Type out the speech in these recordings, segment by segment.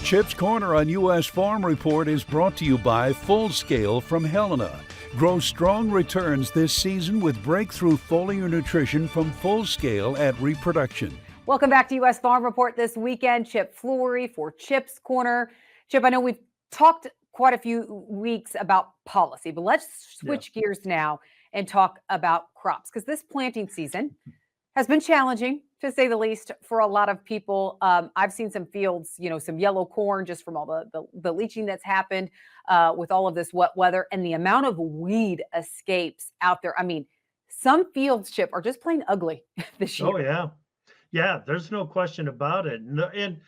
Chip's Corner on U.S. Farm Report is brought to you by Full Scale from Helena. Grow strong returns this season with breakthrough foliar nutrition from Full Scale at Reproduction. Welcome back to U.S. Farm Report this weekend. Chip Flory for Chip's Corner. Chip, I know we've talked quite a few weeks about policy, but let's switch gears now and talk about crops, because this planting season has been challenging, to say the least, for a lot of people. I've seen some fields, some yellow corn just from all the leaching that's happened with all of this wet weather and the amount of weed escapes out there. I mean, some fields, Chip, are just plain ugly this year. Oh, yeah. Yeah, there's no question about it. And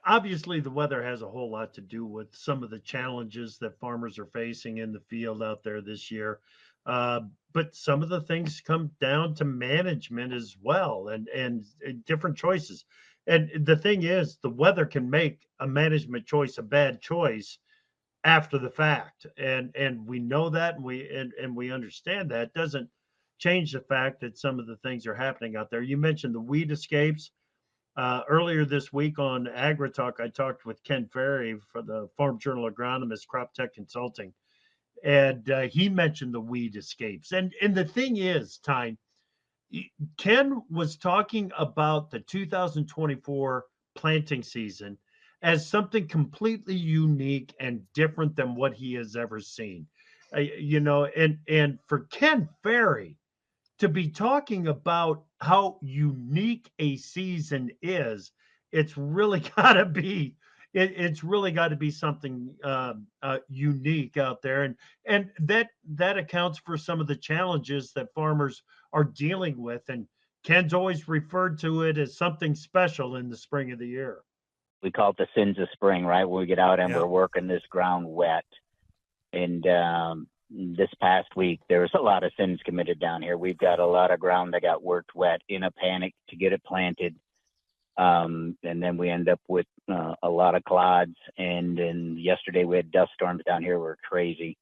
obviously, the weather has a whole lot to do with some of the challenges that farmers are facing in the field out there this year. But some of the things come down to management as well, and different choices. And the thing is, the weather can make a management choice a bad choice after the fact, and we know that, and we understand that. It doesn't change the fact that some of the things are happening out there. You mentioned the weed escapes. Earlier this week on AgriTalk, I talked with Ken Ferry for the Farm Journal agronomist, Crop Tech Consulting, and he mentioned the weed escapes. And the thing is, Tyne, Ken was talking about the 2024 planting season as something completely unique and different than what he has ever seen. And for Ken Ferry to be talking about how unique a season is, it's really got to be something unique out there, and that accounts for some of the challenges that farmers are dealing with. And Ken's always referred to it as something special in the spring of the year. We call it the sins of spring, right? When we get out and we're working this ground wet. And this past week, there was a lot of sins committed down here. We've got a lot of ground that got worked wet in a panic to get it planted. And then we end up with a lot of clods. And then yesterday we had dust storms down here. Were crazy.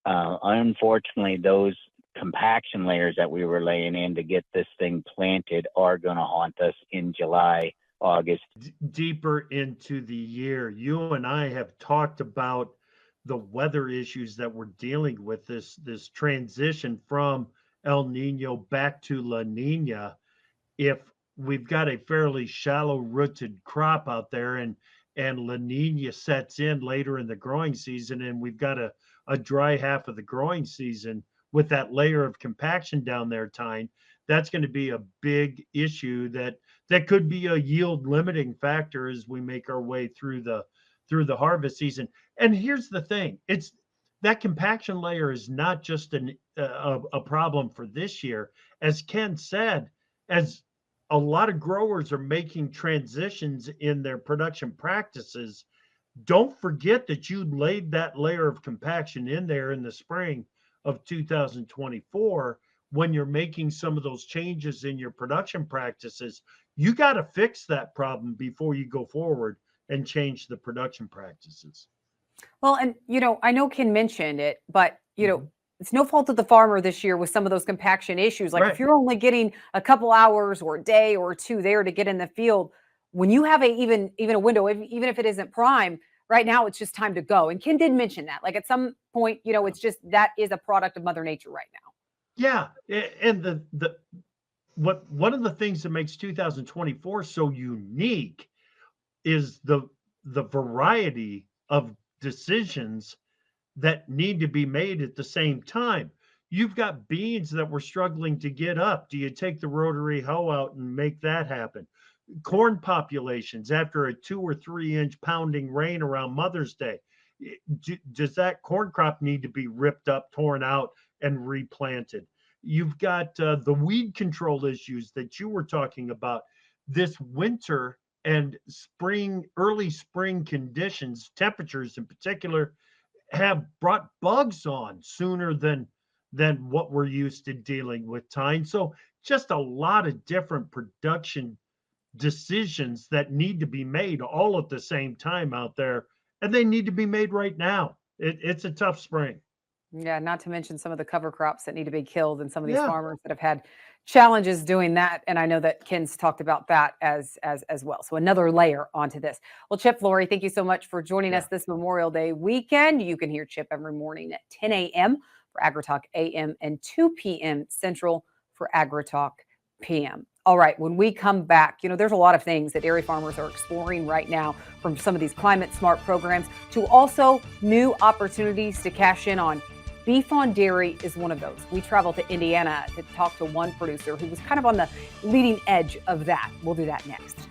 Unfortunately, those compaction layers that we were laying in to get this thing planted are going to haunt us in July, August. Deeper into the year, you and I have talked about the weather issues that we're dealing with, this transition from El Nino back to La Nina. If we've got a fairly shallow rooted crop out there, and La Nina sets in later in the growing season, and we've got a dry half of the growing season with that layer of compaction down there, Tyne, that's going to be a big issue that could be a yield limiting factor as we make our way through the harvest season. And here's the thing, it's that compaction layer is not just a problem for this year. As Ken said, as a lot of growers are making transitions in their production practices, don't forget that you laid that layer of compaction in there in the spring of 2024. When you're making some of those changes in your production practices, you got to fix that problem before you go forward and change the production practices. Well, and, I know Ken mentioned it, but, it's no fault of the farmer this year with some of those compaction issues. Like, if you're only getting a couple hours or a day or two there to get in the field, when you have even a window, even if it isn't prime, right now it's just time to go. And Ken did mention that. Like, at some point, it's just that is a product of Mother Nature right now. Yeah, and one of the things that makes 2024 so unique is the variety of decisions that need to be made at the same time. You've got beans that were struggling to get up. Do you take the rotary hoe out and make that happen? Corn populations, after a 2 or 3 inch pounding rain around Mother's Day, does that corn crop need to be ripped up, torn out, and replanted? You've got the weed control issues that you were talking about. This winter and early spring conditions, temperatures in particular, have brought bugs on sooner than what we're used to dealing with, Tyne. So just a lot of different production decisions that need to be made all at the same time out there, and they need to be made right now. It's a tough spring. Yeah, not to mention some of the cover crops that need to be killed and some of these farmers that have had challenges doing that, and I know that Ken's talked about that as well. So another layer onto this. Well, Chip Flory, thank you so much for joining us this Memorial Day weekend. You can hear Chip every morning at 10 a.m. for AgriTalk AM and 2 p.m. Central for AgriTalk PM. All right, when we come back, there's a lot of things that dairy farmers are exploring right now, from some of these climate smart programs to also new opportunities to cash in on. Beef on Dairy is one of those. We traveled to Indiana to talk to one producer who was kind of on the leading edge of that. We'll do that next.